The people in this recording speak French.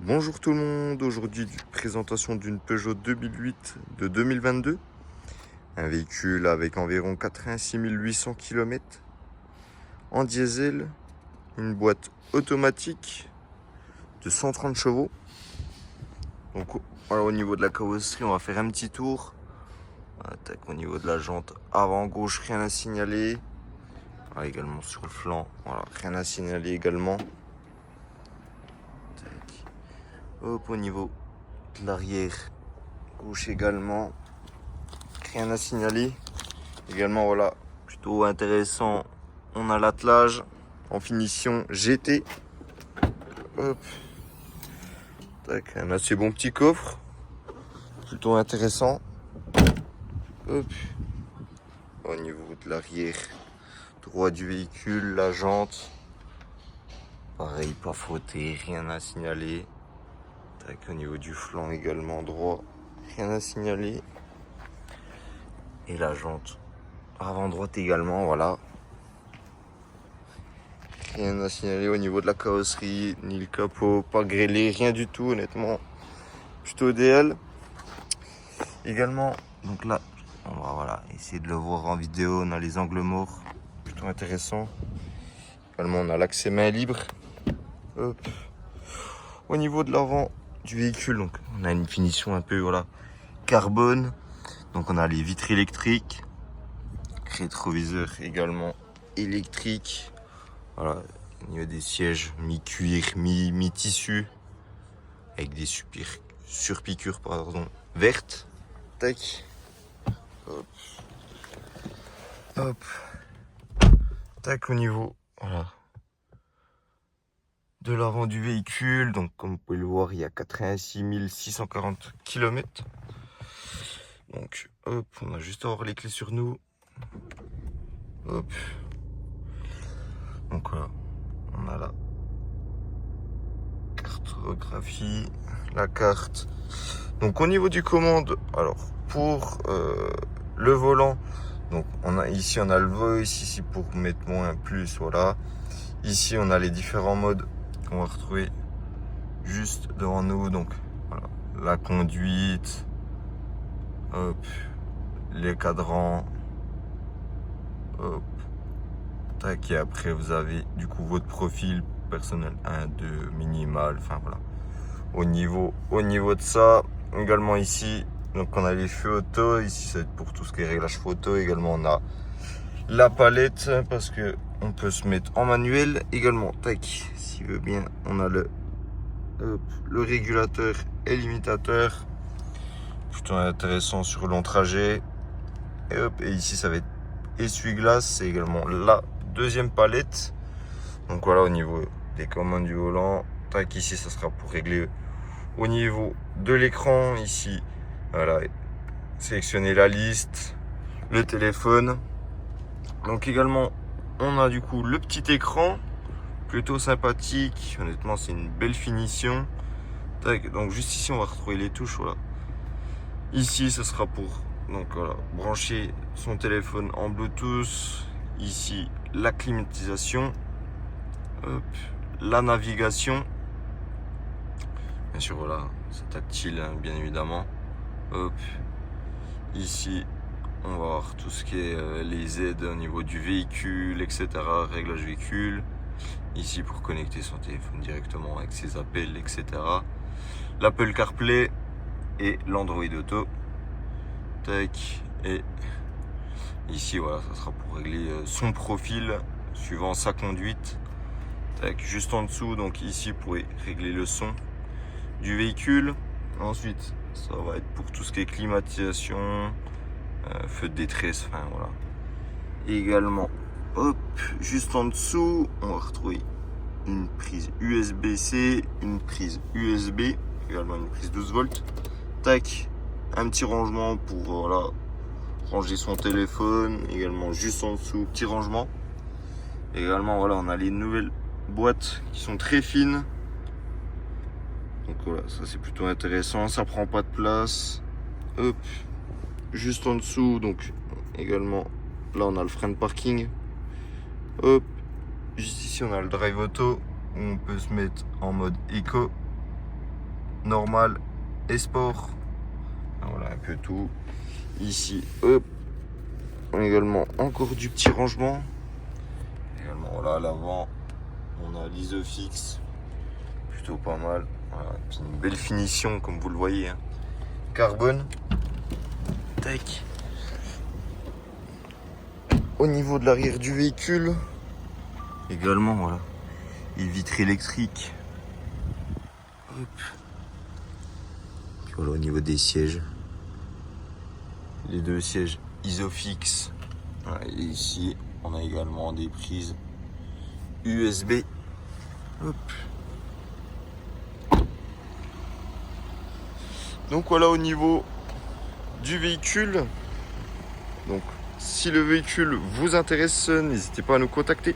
Bonjour tout le monde, aujourd'hui présentation d'une Peugeot 2008 de 2022. Un véhicule avec environ 86 800 km en diesel, une boîte automatique de 130 chevaux. Donc voilà, au niveau de la carrosserie, on va faire un petit tour. Attaque au niveau de la jante avant gauche, rien à signaler. Voilà, également sur le flanc, voilà, rien à signaler également. Hop, au niveau de l'arrière gauche également, rien à signaler. Également, voilà, plutôt intéressant, on a l'attelage en finition GT. Hop. Tac, un assez bon petit coffre, plutôt intéressant. Hop. Au niveau de l'arrière droit du véhicule, la jante, pareil, pas fauté, rien à signaler. Tac, au niveau du flanc également droit, rien à signaler. Et la jante avant droite également, voilà. Rien à signaler au niveau de la carrosserie, ni le capot, pas grêlé, rien du tout, honnêtement. Plutôt idéal. Également, donc là, on va voilà, essayer de le voir en vidéo, on a les angles morts, plutôt intéressant. Également, on a l'accès main libre. Hop. Au niveau de l'avant du véhicule, donc on a une finition un peu voilà, carbone. Donc on a les vitres électriques, rétroviseur également électrique. Voilà, au niveau des sièges mi-cuir, mi-tissu, avec des surpiqûres vertes. Tac. Hop. Hop. Tac, au niveau voilà, de l'avant du véhicule. Donc comme vous pouvez le voir, il y a 86 640 km. Donc hop, on a juste à avoir les clés sur nous. Hop. Donc voilà, on a la cartographie, la carte. Donc au niveau du commande, alors pour le volant, donc on a ici on a le voice, ici pour mettre moins, plus, voilà. Ici on a les différents modes qu'on va retrouver juste devant nous. Donc voilà, la conduite, hop, les cadrans, hop, tac, et après vous avez du coup votre profil personnel 1, 2, minimal, enfin voilà. Au niveau de ça, également ici, donc on a les feux auto, ici ça va être pour tout ce qui est réglage photo. Également on a la palette parce que on peut se mettre en manuel. Également, tac, s'il veut bien, on a le régulateur et limitateur, plutôt intéressant sur long trajet. Et hop, et ici ça va être essuie-glace, c'est également la deuxième palette. Donc voilà, au niveau des commandes du volant, tac, ici ça sera pour régler au niveau de l'écran. Ici voilà, sélectionner la liste, le téléphone. Donc également on a du coup le petit écran, plutôt sympathique, honnêtement c'est une belle finition. Tac, donc juste ici on va retrouver les touches, voilà. Ici ce sera pour donc voilà, brancher son téléphone en Bluetooth. Ici la climatisation, hop, la navigation, bien sûr voilà, c'est tactile hein, bien évidemment. Hop, ici on va voir tout ce qui est les aides au niveau du véhicule, etc. Réglage véhicule. Ici pour connecter son téléphone directement avec ses appels, etc. L'Apple CarPlay et l'Android Auto. Tac. Et ici voilà, ça sera pour régler son profil suivant sa conduite. Tac, juste en dessous, donc ici vous pourrez régler le son du véhicule. Ensuite ça va être pour tout ce qui est climatisation, feu de détresse, enfin voilà. Et également, hop, juste en dessous, on va retrouver une prise USB-C, une prise USB, également une prise 12 volts. Tac, un petit rangement pour voilà, ranger son téléphone. Également juste en dessous, petit rangement. Également voilà, on a les nouvelles boîtes qui sont très fines. Donc voilà, ça c'est plutôt intéressant, ça prend pas de place. Hop, juste en dessous, donc également là on a le frein de parking. Hop, juste ici on a le drive auto où on peut se mettre en mode éco. normal et sport. Voilà un peu tout. Ici, hop, on a également encore du petit rangement. Également, voilà, à l'avant, on a l'Isofix, plutôt pas mal. Voilà, puis une belle finition, comme vous le voyez, hein. Carbone. Tac. Au niveau de l'arrière du véhicule, également, voilà, les vitres électriques. Hop. Puis voilà, au niveau des sièges, les deux sièges Isofix. Voilà, et ici, on a également des prises USB. Hop. Donc voilà au niveau du véhicule. Donc si le véhicule vous intéresse, n'hésitez pas à nous contacter.